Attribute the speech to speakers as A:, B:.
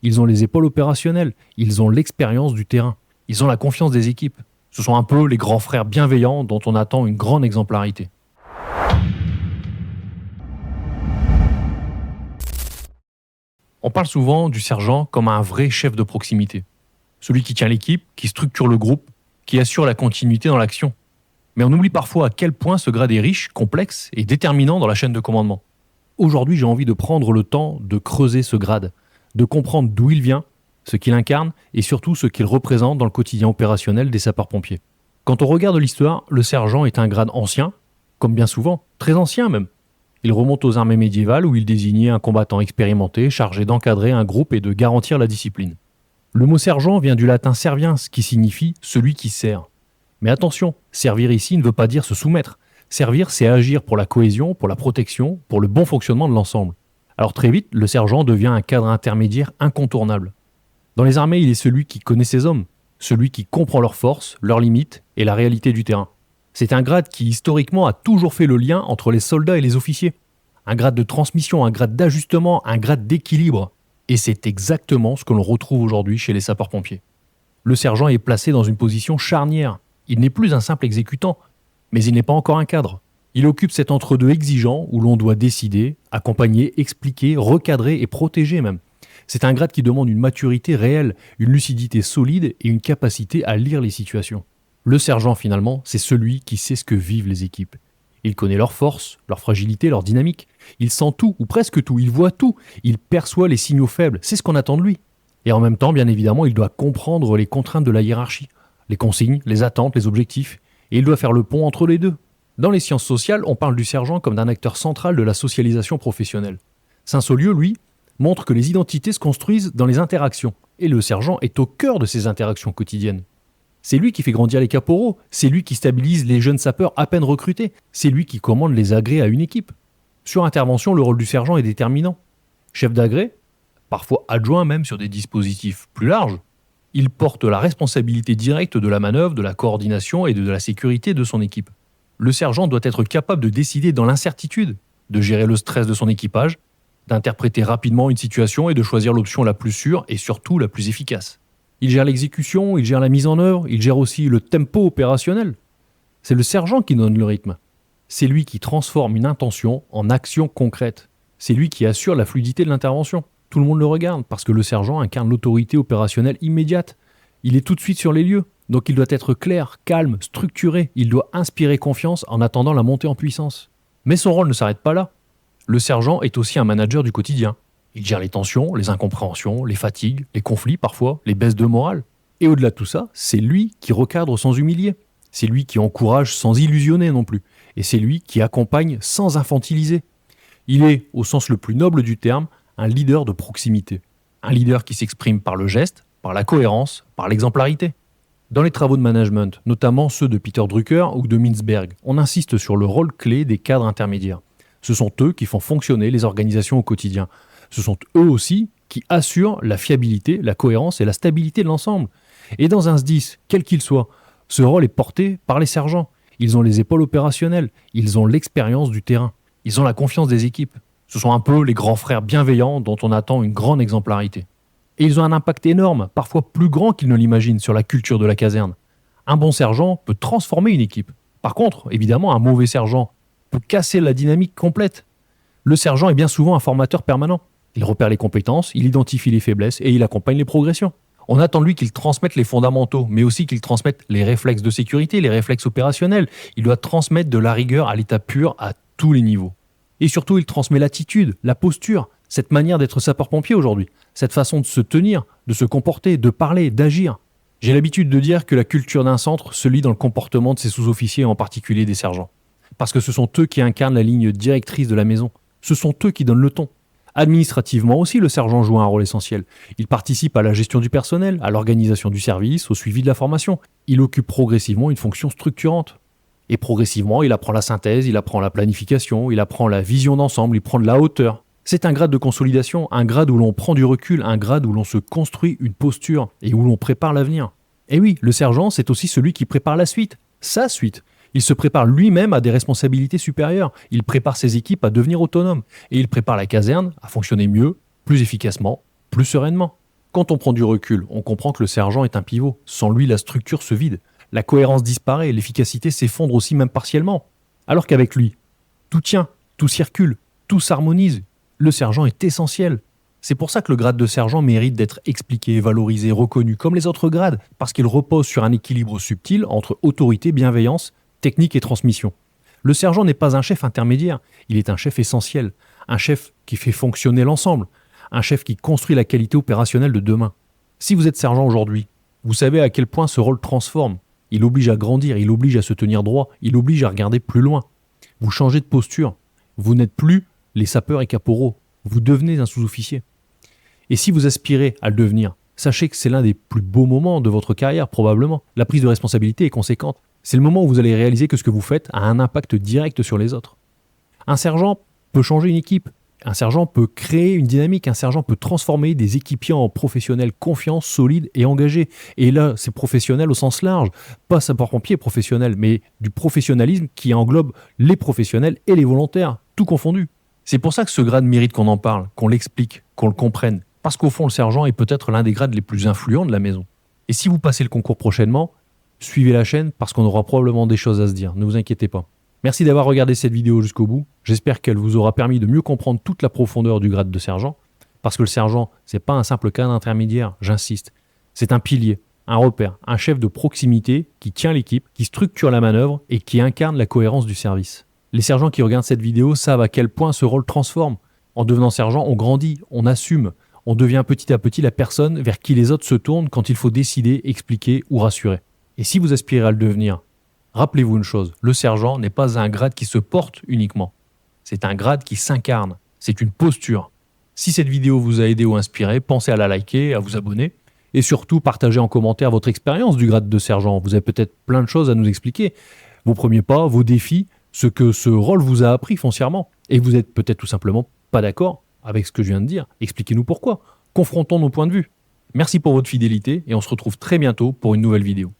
A: ils ont les épaules opérationnelles, ils ont l'expérience du terrain, ils ont la confiance des équipes. Ce sont un peu les grands frères bienveillants dont on attend une grande exemplarité. On parle souvent du sergent comme un vrai chef de proximité. Celui qui tient l'équipe, qui structure le groupe, qui assure la continuité dans l'action. Mais on oublie parfois à quel point ce grade est riche, complexe et déterminant dans la chaîne de commandement. Aujourd'hui, j'ai envie de prendre le temps de creuser ce grade, de comprendre d'où il vient, ce qu'il incarne et surtout ce qu'il représente dans le quotidien opérationnel des sapeurs-pompiers. Quand on regarde l'histoire, le sergent est un grade ancien, comme bien souvent, très ancien même. Il remonte aux armées médiévales où il désignait un combattant expérimenté chargé d'encadrer un groupe et de garantir la discipline. Le mot sergent vient du latin serviens qui signifie « celui qui sert ». Mais attention, servir ici ne veut pas dire se soumettre. Servir, c'est agir pour la cohésion, pour la protection, pour le bon fonctionnement de l'ensemble. Alors très vite, le sergent devient un cadre intermédiaire incontournable. Dans les armées, il est celui qui connaît ses hommes, celui qui comprend leurs forces, leurs limites et la réalité du terrain. C'est un grade qui, historiquement, a toujours fait le lien entre les soldats et les officiers. Un grade de transmission, un grade d'ajustement, un grade d'équilibre. Et c'est exactement ce que l'on retrouve aujourd'hui chez les sapeurs-pompiers. Le sergent est placé dans une position charnière. Il n'est plus un simple exécutant, mais il n'est pas encore un cadre. Il occupe cet entre-deux exigeant où l'on doit décider, accompagner, expliquer, recadrer et protéger même. C'est un grade qui demande une maturité réelle, une lucidité solide et une capacité à lire les situations. Le sergent, finalement, c'est celui qui sait ce que vivent les équipes. Il connaît leurs forces, leurs fragilités, leurs dynamiques. Il sent tout, ou presque tout, il voit tout. Il perçoit les signaux faibles, c'est ce qu'on attend de lui. Et en même temps, bien évidemment, il doit comprendre les contraintes de la hiérarchie, les consignes, les attentes, les objectifs. Et il doit faire le pont entre les deux. Dans les sciences sociales, on parle du sergent comme d'un acteur central de la socialisation professionnelle. Saint-Saulieu, lui, montre que les identités se construisent dans les interactions. Et le sergent est au cœur de ces interactions quotidiennes. C'est lui qui fait grandir les caporaux, c'est lui qui stabilise les jeunes sapeurs à peine recrutés, c'est lui qui commande les agrès à une équipe. Sur intervention, le rôle du sergent est déterminant. Chef d'agrès, parfois adjoint même sur des dispositifs plus larges, il porte la responsabilité directe de la manœuvre, de la coordination et de la sécurité de son équipe. Le sergent doit être capable de décider dans l'incertitude, de gérer le stress de son équipage, d'interpréter rapidement une situation et de choisir l'option la plus sûre et surtout la plus efficace. Il gère l'exécution, il gère la mise en œuvre, il gère aussi le tempo opérationnel. C'est le sergent qui donne le rythme. C'est lui qui transforme une intention en action concrète. C'est lui qui assure la fluidité de l'intervention. Tout le monde le regarde parce que le sergent incarne l'autorité opérationnelle immédiate. Il est tout de suite sur les lieux, donc il doit être clair, calme, structuré. Il doit inspirer confiance en attendant la montée en puissance. Mais son rôle ne s'arrête pas là. Le sergent est aussi un manager du quotidien. Il gère les tensions, les incompréhensions, les fatigues, les conflits parfois, les baisses de morale. Et au-delà de tout ça, c'est lui qui recadre sans humilier. C'est lui qui encourage sans illusionner non plus. Et c'est lui qui accompagne sans infantiliser. Il est, au sens le plus noble du terme, un leader de proximité. Un leader qui s'exprime par le geste, par la cohérence, par l'exemplarité. Dans les travaux de management, notamment ceux de Peter Drucker ou de Mintzberg, on insiste sur le rôle clé des cadres intermédiaires. Ce sont eux qui font fonctionner les organisations au quotidien. Ce sont eux aussi qui assurent la fiabilité, la cohérence et la stabilité de l'ensemble. Et dans un SDIS, quel qu'il soit, ce rôle est porté par les sergents. Ils ont les épaules opérationnelles, ils ont l'expérience du terrain, ils ont la confiance des équipes. Ce sont un peu les grands frères bienveillants dont on attend une grande exemplarité. Et ils ont un impact énorme, parfois plus grand qu'ils ne l'imaginent sur la culture de la caserne. Un bon sergent peut transformer une équipe. Par contre, évidemment, un mauvais sergent peut casser la dynamique complète. Le sergent est bien souvent un formateur permanent. Il repère les compétences, il identifie les faiblesses et il accompagne les progressions. On attend de lui qu'il transmette les fondamentaux, mais aussi qu'il transmette les réflexes de sécurité, les réflexes opérationnels. Il doit transmettre de la rigueur à l'état pur à tous les niveaux. Et surtout, il transmet l'attitude, la posture, cette manière d'être sapeur-pompier aujourd'hui, cette façon de se tenir, de se comporter, de parler, d'agir. J'ai l'habitude de dire que la culture d'un centre se lit dans le comportement de ses sous-officiers, en particulier des sergents. Parce que ce sont eux qui incarnent la ligne directrice de la maison. Ce sont eux qui donnent le ton. Administrativement aussi, le sergent joue un rôle essentiel. Il participe à la gestion du personnel, à l'organisation du service, au suivi de la formation. Il occupe progressivement une fonction structurante. Et progressivement, il apprend la synthèse, il apprend la planification, il apprend la vision d'ensemble, il prend de la hauteur. C'est un grade de consolidation, un grade où l'on prend du recul, un grade où l'on se construit une posture et où l'on prépare l'avenir. Et oui, le sergent, c'est aussi celui qui prépare la suite, sa suite. Il se prépare lui-même à des responsabilités supérieures. Il prépare ses équipes à devenir autonomes. Et il prépare la caserne à fonctionner mieux, plus efficacement, plus sereinement. Quand on prend du recul, on comprend que le sergent est un pivot. Sans lui, la structure se vide. La cohérence disparaît, l'efficacité s'effondre aussi même partiellement. Alors qu'avec lui, tout tient, tout circule, tout s'harmonise. Le sergent est essentiel. C'est pour ça que le grade de sergent mérite d'être expliqué, valorisé, reconnu, comme les autres grades, parce qu'il repose sur un équilibre subtil entre autorité, bienveillance, technique et transmission. Le sergent n'est pas un chef intermédiaire, il est un chef essentiel, un chef qui fait fonctionner l'ensemble, un chef qui construit la qualité opérationnelle de demain. Si vous êtes sergent aujourd'hui, vous savez à quel point ce rôle transforme. Il oblige à grandir, il oblige à se tenir droit, il oblige à regarder plus loin. Vous changez de posture, vous n'êtes plus les sapeurs et caporaux, vous devenez un sous-officier. Et si vous aspirez à le devenir, sachez que c'est l'un des plus beaux moments de votre carrière probablement. La prise de responsabilité est conséquente. C'est le moment où vous allez réaliser que ce que vous faites a un impact direct sur les autres. Un sergent peut changer une équipe. Un sergent peut créer une dynamique. Un sergent peut transformer des équipiers en professionnels confiants, solides et engagés. Et là, c'est professionnel au sens large. Pas sapeur-pompier professionnel, mais du professionnalisme qui englobe les professionnels et les volontaires, tout confondu. C'est pour ça que ce grade mérite qu'on en parle, qu'on l'explique, qu'on le comprenne. Parce qu'au fond, le sergent est peut-être l'un des grades les plus influents de la maison. Et si vous passez le concours prochainement, suivez la chaîne parce qu'on aura probablement des choses à se dire, ne vous inquiétez pas. Merci d'avoir regardé cette vidéo jusqu'au bout. J'espère qu'elle vous aura permis de mieux comprendre toute la profondeur du grade de sergent. Parce que le sergent, c'est pas un simple cadre intermédiaire, j'insiste. C'est un pilier, un repère, un chef de proximité qui tient l'équipe, qui structure la manœuvre et qui incarne la cohérence du service. Les sergents qui regardent cette vidéo savent à quel point ce rôle transforme. En devenant sergent, on grandit, on assume. On devient petit à petit la personne vers qui les autres se tournent quand il faut décider, expliquer ou rassurer. Et si vous aspirez à le devenir, rappelez-vous une chose, le sergent n'est pas un grade qui se porte uniquement. C'est un grade qui s'incarne. C'est une posture. Si cette vidéo vous a aidé ou inspiré, pensez à la liker, à vous abonner et surtout partagez en commentaire votre expérience du grade de sergent. Vous avez peut-être plein de choses à nous expliquer. Vos premiers pas, vos défis, ce que ce rôle vous a appris foncièrement. Et vous êtes peut-être tout simplement pas d'accord avec ce que je viens de dire. Expliquez-nous pourquoi. Confrontons nos points de vue. Merci pour votre fidélité et on se retrouve très bientôt pour une nouvelle vidéo.